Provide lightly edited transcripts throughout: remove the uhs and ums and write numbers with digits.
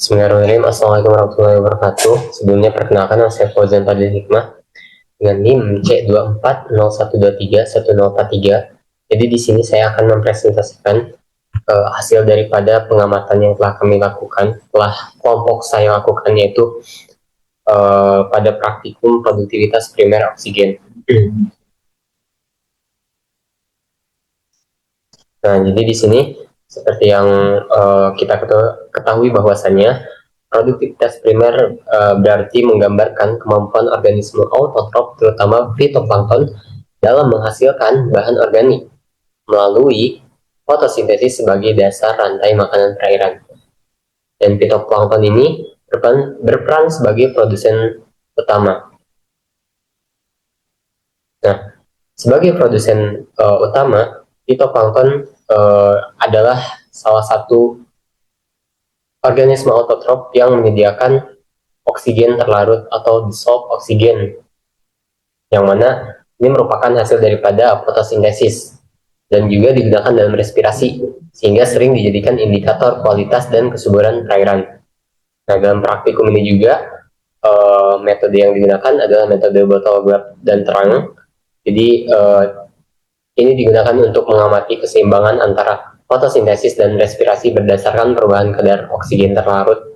Bismillahirrahmanirrahim. Assalamualaikum warahmatullahi wabarakatuh. Sebelumnya perkenalkan, nama saya Fauzan Fadil Hikmah dengan NIM C2401231043. Jadi di sini saya akan mempresentasikan hasil daripada pengamatan yang telah kami lakukan, telah kelompok saya lakukan, yaitu pada praktikum produktivitas primer oksigen. Nah, jadi di sini seperti yang kita ketahui bahwasannya produktivitas primer berarti menggambarkan kemampuan organisme autotrof, terutama fitoplankton, dalam menghasilkan bahan organik melalui fotosintesis sebagai dasar rantai makanan perairan. Dan fitoplankton ini berperan sebagai produsen utama. Nah, sebagai produsen utama, fitoplankton adalah salah satu organisme autotrof yang menyediakan oksigen terlarut atau dissolved oksigen, yang mana ini merupakan hasil daripada fotosintesis dan juga digunakan dalam respirasi, sehingga sering dijadikan indikator kualitas dan kesuburan perairan. Nah, dalam praktikum ini juga metode yang digunakan adalah metode botol gelap dan terang. Jadi ini digunakan untuk mengamati keseimbangan antara fotosintesis dan respirasi berdasarkan perubahan kadar oksigen terlarut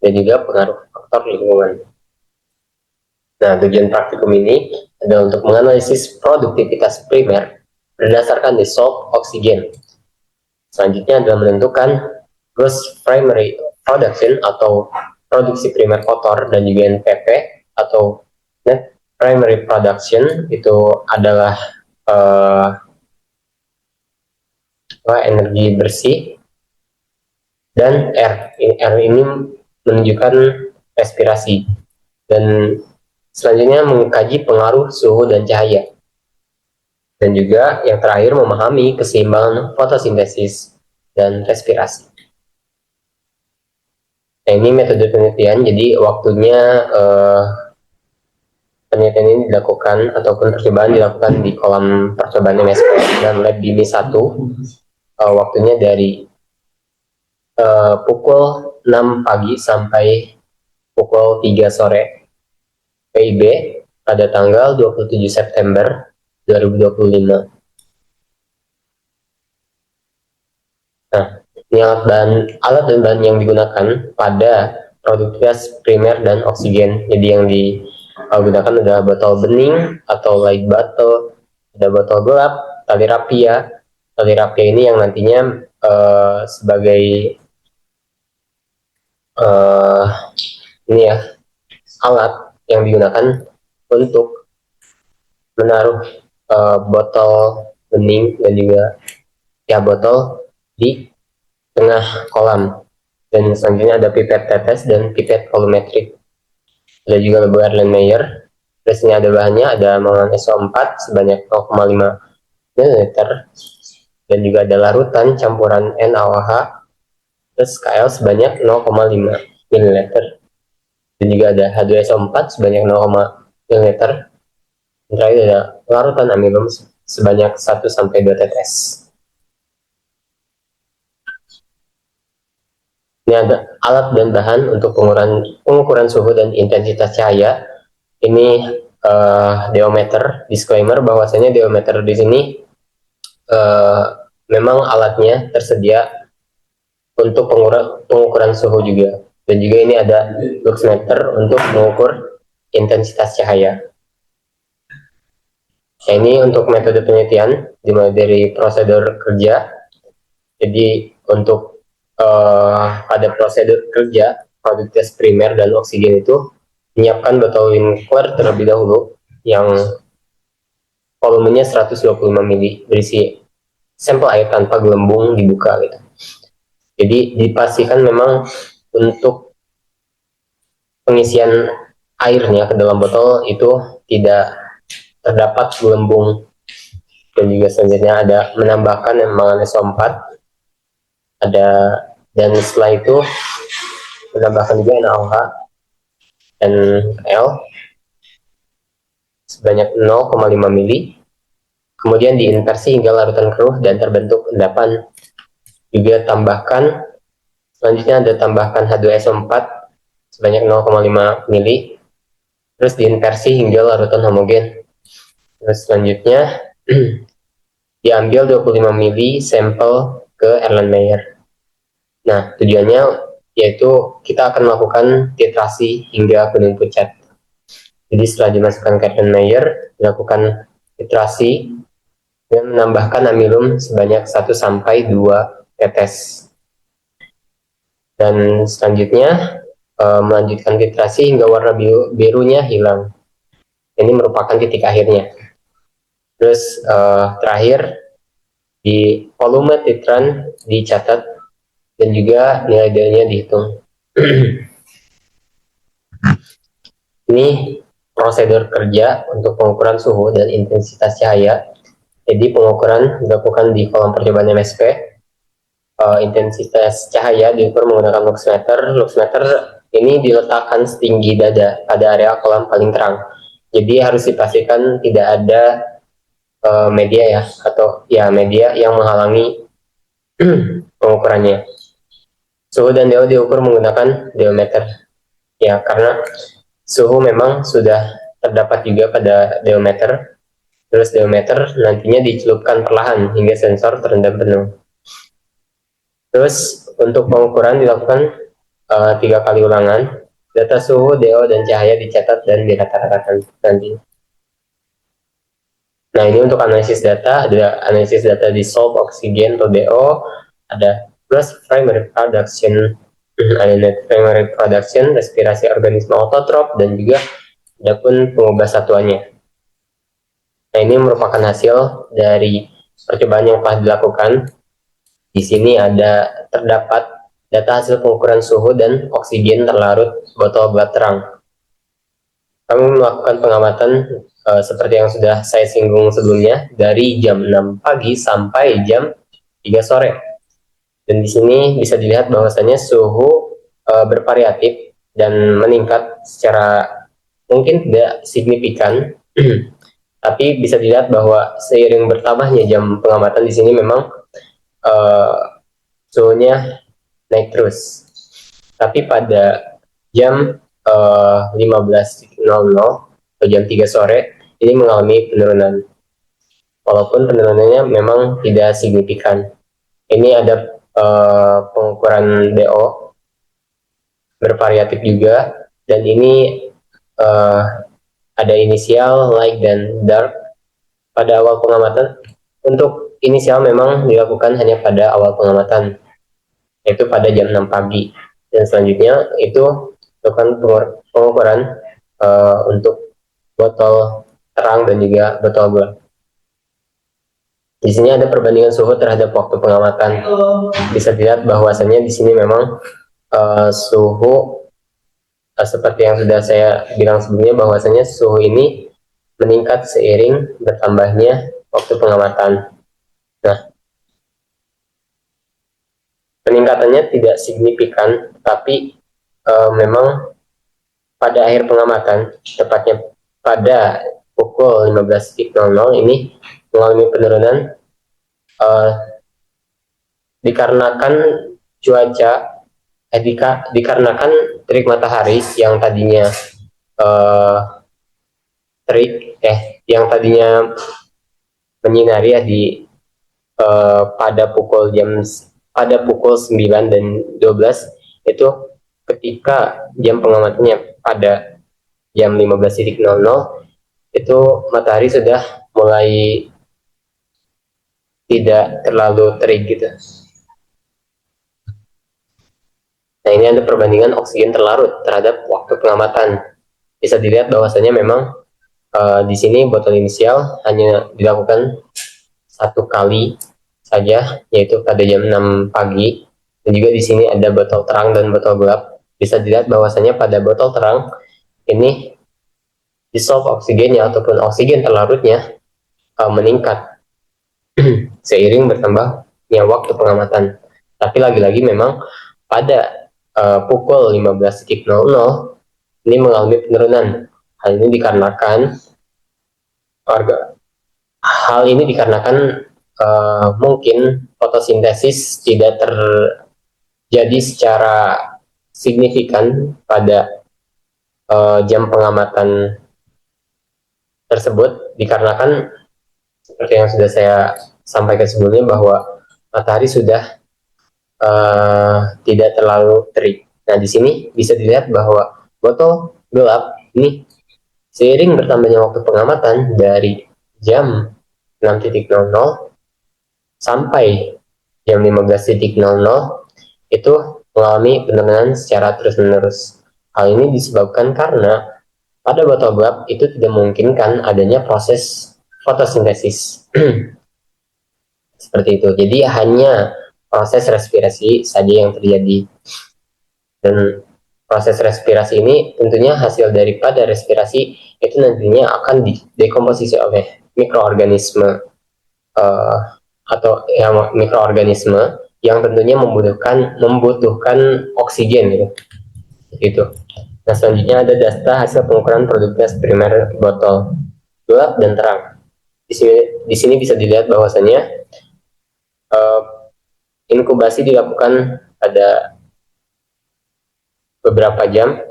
dan juga pengaruh faktor lingkungan. Nah, tujuan praktikum ini adalah untuk menganalisis produktivitas primer berdasarkan dissolved oksigen. Selanjutnya adalah menentukan gross primary production atau produksi primer kotor, dan juga NPP atau net primary production, itu adalah energi bersih, dan R ini menunjukkan respirasi. Dan selanjutnya mengkaji pengaruh suhu dan cahaya, dan juga yang terakhir memahami keseimbangan fotosintesis dan respirasi. Nah, ini metode penelitian. Jadi waktunya penelitian ini dilakukan ataupun percobaan dilakukan di kolam percobaan MSP dan lab BIMI 1. Waktunya dari pukul 6 pagi sampai pukul 3 sore PIB pada tanggal 27 September 2025. Nah, ini alat dan bahan yang digunakan pada produktivitas primer dan oksigen. Jadi yang digunakan adalah botol bening atau light bottle, ada botol gelap, tali rapia. Tali rapia ini yang nantinya sebagai ini ya, alat yang digunakan untuk menaruh botol bening dan juga ya botol di tengah kolam. Dan selanjutnya ada pipet tetes dan pipet volumetrik. Ada juga lebu Erlenmeyer. Terus ini ada bahannya, ada mangan SO4 sebanyak 0,5 ml, dan juga ada larutan campuran NaOH plus KL sebanyak 0,5 ml, dan juga ada H2SO4 sebanyak 0,5 ml. Dan terakhir ada larutan amilum sebanyak 1-2 tetes. Ini ada alat dan bahan untuk pengukuran suhu dan intensitas cahaya. Ini diometer. Disclaimer bahwasanya diometer di sini memang alatnya tersedia untuk pengukuran suhu juga. Dan juga ini ada luxmeter untuk mengukur intensitas cahaya. Nah, ini untuk metode penelitian dimulai dari prosedur kerja. Jadi untuk pada prosedur kerja produktivitas primer dan oksigen itu menyiapkan botol Winkler terlebih dahulu yang volumenya 125 ml, berisi sampel air tanpa gelembung, dibuka gitu. Jadi dipastikan memang untuk pengisian airnya ke dalam botol itu tidak terdapat gelembung. Dan juga selanjutnya ada menambahkan mangan SO4, ada, dan setelah itu menambahkan juga NaOH dan L sebanyak 0,5 ml. Kemudian diinversi hingga larutan keruh dan terbentuk endapan. Juga tambahkan Selanjutnya ada tambahkan H2SO4 sebanyak 0,5 mili, terus diinversi hingga larutan homogen. Terus selanjutnya diambil 25 mili sampel ke Erlenmeyer. Nah, tujuannya yaitu kita akan melakukan titrasi hingga kuning pucat. Jadi setelah dimasukkan ke Erlenmeyer, dilakukan titrasi dan menambahkan amilum sebanyak 1-2 tetes. Dan selanjutnya melanjutkan titrasi hingga warna birunya hilang. Ini merupakan titik akhirnya. Terus terakhir di volume titran dicatat dan juga nilai delnya dihitung. Ini prosedur kerja untuk pengukuran suhu dan intensitas cahaya. Jadi pengukuran dilakukan di kolom percobaan MSP. Intensitas cahaya diukur menggunakan luxmeter. Luxmeter ini diletakkan setinggi dada pada area kolam paling terang. Jadi harus dipastikan tidak ada media ya, atau ya media yang menghalangi pengukurannya. Suhu dan DO diukur menggunakan diometer. Ya, karena suhu memang sudah terdapat juga pada diometer. Terus diometer nantinya dicelupkan perlahan hingga sensor terendam penuh. Terus untuk pengukuran dilakukan 3 kali ulangan. Data suhu, DO, dan cahaya dicatat dan dirata-ratakan nanti. Nah, ini untuk analisis data, ada analisis data dissolved oksigen atau DO, ada gross primary production, ada net primary production, respirasi organisme autotrop, dan juga ada pun pengubah satuannya. Nah, ini merupakan hasil dari percobaan yang telah dilakukan. Di sini terdapat data hasil pengukuran suhu dan oksigen terlarut botol gelap terang. Kami melakukan pengamatan seperti yang sudah saya singgung sebelumnya dari jam 6 pagi sampai jam 3 sore. Dan di sini bisa dilihat bahwasanya suhu bervariatif dan meningkat secara mungkin tidak signifikan, tapi bisa dilihat bahwa seiring bertambahnya jam pengamatan di sini memang suhunya naik terus. Tapi pada jam 15.00 atau jam 3 sore ini mengalami penurunan. Walaupun penurunannya memang tidak signifikan. Ini ada pengukuran DO bervariatif juga, dan ini ada inisial, light, dan dark pada awal pengamatan. Untuk inisial memang dilakukan hanya pada awal pengamatan, yaitu pada jam 6 pagi. Dan selanjutnya itu lakukan pengukuran untuk botol terang dan juga botol gelap. Di sini ada perbandingan suhu terhadap waktu pengamatan. Bisa dilihat bahwasannya di sini memang suhu seperti yang sudah saya bilang sebelumnya, bahwasannya suhu ini meningkat seiring bertambahnya waktu pengamatan. Nah, peningkatannya tidak signifikan, tapi memang pada akhir pengamatan, tepatnya pada pukul 15.00 ini mengalami penurunan dikarenakan cuaca, dikarenakan terik matahari yang tadinya yang tadinya menyinari ya pada pukul 9 dan 12, itu ketika jam pengamatannya pada jam 15.00 itu matahari sudah mulai tidak terlalu terik gitu. Nah, ini ada perbandingan oksigen terlarut terhadap waktu pengamatan. Bisa dilihat bahwasanya memang di sini botol inisial hanya dilakukan 1 kali saja, yaitu pada jam 6 pagi. Dan juga di sini ada botol terang dan botol gelap. Bisa dilihat bahwasanya pada botol terang ini dissolve oksigennya ataupun oksigen terlarutnya meningkat seiring bertambahnya waktu pengamatan. Tapi lagi-lagi memang pada pukul 15.00 ini mengalami penurunan. Hal ini dikarenakan mungkin fotosintesis tidak terjadi secara signifikan pada jam pengamatan tersebut, dikarenakan seperti yang sudah saya sampaikan sebelumnya bahwa matahari sudah tidak terlalu terik. Nah, di sini bisa dilihat bahwa botol gelap ini seiring bertambahnya waktu pengamatan dari jam 6.00 sampai jam 15.00 itu mengalami penurunan secara terus-menerus. Hal ini disebabkan karena pada botol gelap itu tidak memungkinkan adanya proses fotosintesis. Seperti itu. Jadi hanya proses respirasi saja yang terjadi. Dan proses respirasi ini tentunya hasil daripada respirasi itu nantinya akan didekomposisi oleh mikroorganisme atau mikroorganisme yang tentunya membutuhkan oksigen gitu. Gitu. Nah, selanjutnya ada data hasil pengukuran produktivitas primer botol gelap dan terang. Di sini bisa dilihat bahwasannya inkubasi dilakukan pada beberapa jam.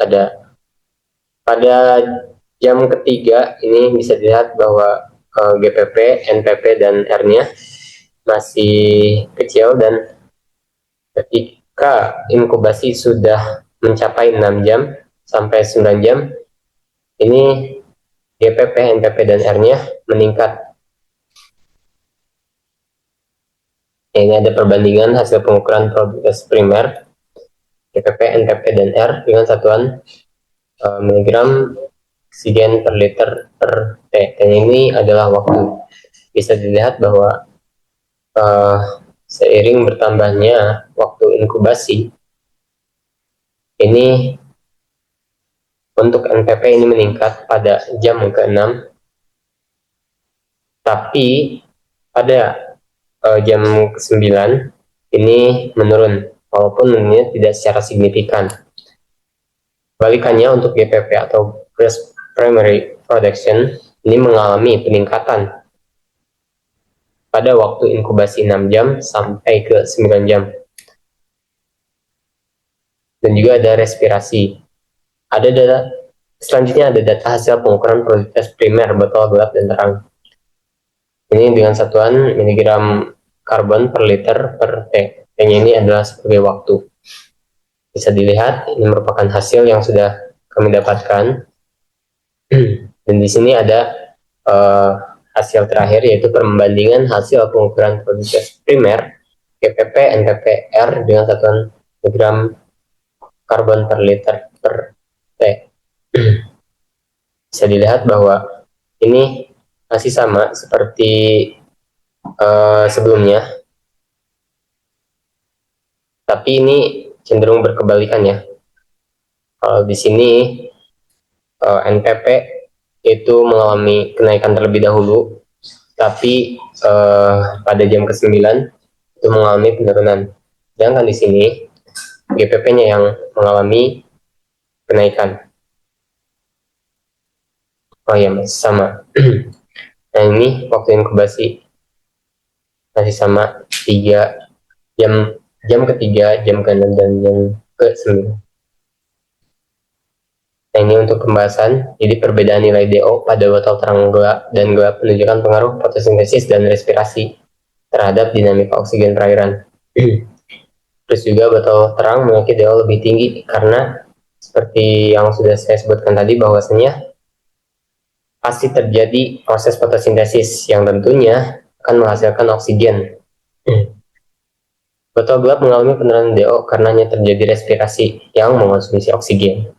Pada jam ketiga ini bisa dilihat bahwa GPP, NPP, dan R-nya masih kecil, dan ketika inkubasi sudah mencapai 6 jam sampai 9 jam, ini GPP, NPP, dan R-nya meningkat. Ini ada perbandingan hasil pengukuran produktivitas primer GPP, NPP, dan R dengan satuan miligram oksigen per liter per T. Dan ini adalah waktu. Bisa dilihat bahwa seiring bertambahnya waktu inkubasi, ini untuk NPP ini meningkat pada jam ke-6, tapi pada jam ke-9 ini menurun, walaupun menurunnya tidak secara signifikan. Balikannya untuk GPP atau Gross Primary Production ini mengalami peningkatan pada waktu inkubasi 6 jam sampai ke 9 jam. Dan juga ada respirasi. Selanjutnya ada data hasil pengukuran produktivitas primer botol gelap dan terang. Ini dengan satuan miligram karbon per liter per T. Yang ini adalah sebagai waktu. Bisa dilihat, ini merupakan hasil yang sudah kami dapatkan. Dan di sini ada hasil terakhir, yaitu perbandingan hasil pengukuran produktivitas primer GPP, NPP, R dengan satuan miligram karbon per liter per T. Bisa dilihat bahwa ini masih sama seperti sebelumnya, tapi ini cenderung berkebalikan ya. Kalau di sini NPP itu mengalami kenaikan terlebih dahulu, tapi pada jam ke-9 itu mengalami penurunan. Sedangkan di sini GPP-nya yang mengalami kenaikan. Oh ya, masih sama. Nah, ini waktu inkubasi masih sama 3 jam ketiga, jam ke-6, dan jam ke-9. Nah, ini untuk pembahasan. Jadi perbedaan nilai DO pada botol terang gelap dan gelap menunjukkan pengaruh fotosintesis dan respirasi terhadap dinamika oksigen perairan. Terus juga botol terang memiliki DO lebih tinggi karena seperti yang sudah saya sebutkan tadi, bahwasanya pasti terjadi proses fotosintesis yang tentunya akan menghasilkan oksigen. Botol gelap mengalami penurunan DO karenanya terjadi respirasi yang mengonsumsi oksigen.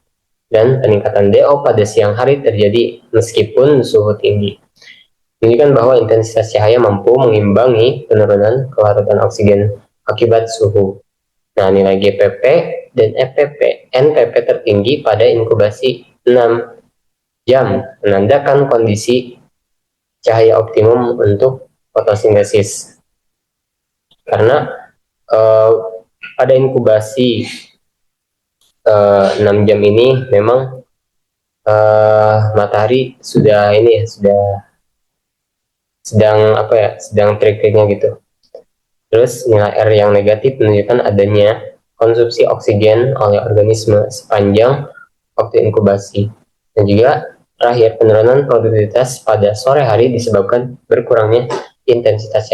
Dan peningkatan DO pada siang hari terjadi meskipun suhu tinggi. Menunjukkan bahwa intensitas cahaya mampu mengimbangi penurunan kelarutan oksigen akibat suhu. Nah, nilai GPP dan NPP tertinggi pada inkubasi 6 jam menandakan kondisi cahaya optimum untuk fotosintesis. Karena pada inkubasi 6 jam ini memang matahari sudah sedang terik-teriknya gitu. Terus nilai R yang negatif menunjukkan adanya konsumsi oksigen oleh organisme sepanjang waktu inkubasi. Dan juga terakhir, penurunan produktivitas pada sore hari disebabkan berkurangnya intensitas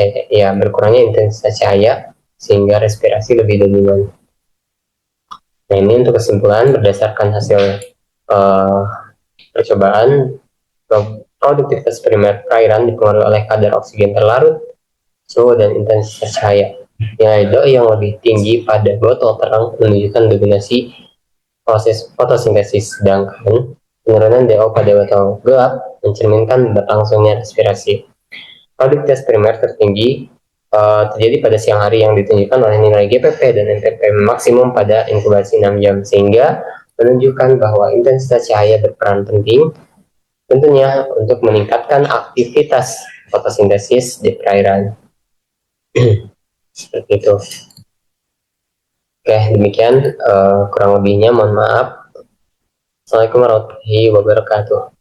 cahaya sehingga respirasi lebih dominan. Nah, ini untuk kesimpulan berdasarkan hasil percobaan, produktivitas primer perairan dipengaruhi oleh kadar oksigen terlarut, suhu, dan intensitas cahaya. Nilai DOI yang lebih tinggi pada botol terang menunjukkan dominasi proses fotosintesis, sedangkan penurunan DO pada botol gelap mencerminkan berlangsungnya respirasi. Produktivitas primer tertinggi terjadi pada siang hari yang ditunjukkan oleh nilai GPP dan NTP maksimum pada inkubasi 6 jam, sehingga menunjukkan bahwa intensitas cahaya berperan penting tentunya untuk meningkatkan aktivitas fotosintesis di perairan. Seperti itu. Oke, demikian kurang lebihnya, mohon maaf. Assalamualaikum warahmatullahi wabarakatuh.